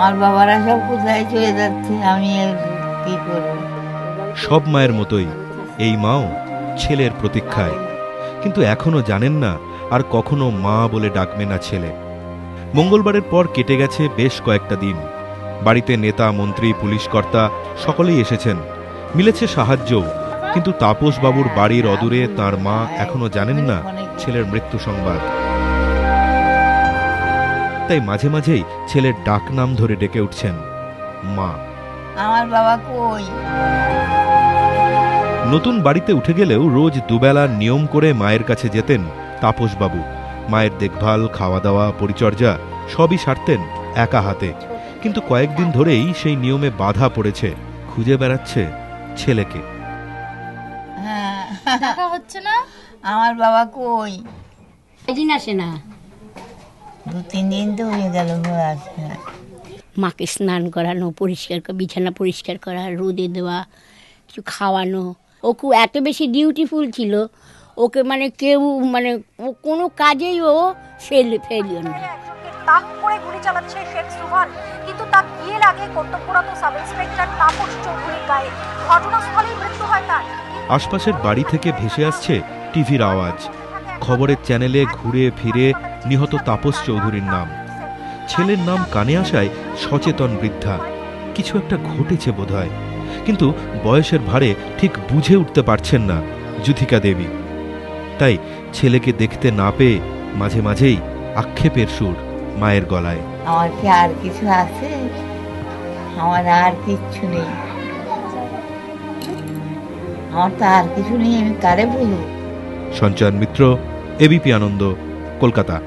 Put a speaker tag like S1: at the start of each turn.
S1: আমার বাবারা সব কোথায় চলে যাচ্ছে, আমি আর কি করব।
S2: সব মায়ের মতোই এই মাও ছেলের প্রতীক্ষায়, কিন্তু এখনো জানেন না আর কখনো মা বলে ডাকবে না ছেলে। মঙ্গলবারের পর কেটে গেছে বেশ কয়েকটা দিন। বাড়িতে নেতা, মন্ত্রী, পুলিশ কর্তা সকলেই এসেছেন, মিলেছে সাহায্যও, কিন্তু তাপস বাবুর বাড়ির অদূরে তার মা এখনো জানেন না ছেলের মৃত্যু সংবাদ। তাই মাঝে মাঝেই ছেলের ডাক নাম ধরে ডেকে উঠছেন, মা।
S1: আমার বাবা কই?
S2: নতুন বাড়িতে উঠে গেলেও রোজ দুবেলা নিয়ম করে মায়ের কাছে যেতেন তাপস বাবু। মায়ের দেখভাল, খাওয়া দাওয়া, পরিচর্যা সবই সারতেন একা হাতে। কিন্তু কয়েকদিন ধরেই সেই নিয়মে বাধা পড়েছে। খুঁজে বেড়াচ্ছে ছেলেকে।
S1: হ্যাঁ,
S3: দেখা হচ্ছে না।
S1: আমার বাবা কই?
S3: এদিন আসে না,
S1: 2-3 দিন তো হয়ে গেল আসে না।
S3: মাকে স্নান করানো, পরিষ্কার বিছানা পরিষ্কার করা, রোদে দেওয়া, কিছু খাওয়ানো। ও খুব এত বেশি ডিউটিফুল ছিল, ওকে মানে কেউ মানে ও কোনো কাজেই ও ফেলিও না।
S4: তাক করে গুলি চালাচ্ছে শেখ সুহান, কিন্তু তা গিয়ে লাগে কর্তব্যরত সাব ইন্সপেক্টর তাপস চৌধুরীর গায়ে। ঘটনাস্থলেই মৃত্যু হয় তার।
S2: আশপাশের বাড়ি থেকে ভেসে আসছে টিভির আওয়াজ। খবরের চ্যানেলে ঘুরে ফিরে নিহত তাপস চৌধুরীর নাম। ছেলের নাম কানে আসায় সচেতন বৃদ্ধা। কিছু একটা ঘটেছে বোধহয়, কিন্তু বয়সের ভারে ঠিক বুঝে উঠতে পারছেন না যুথিকা দেবী। তাই ছেলেকে দেখতে না পেয়ে মাঝে মাঝেই আক্ষেপের সুর মায়ের গলায়।
S1: আমার কি আর কিছু আছে? আমার আর কিচ্ছু নেই, আমার তো আর কিছু নেই, আমি কারে বলবো?
S2: সঞ্চয়ন মিত্র, এবিপি আনন্দ, কলকাতা।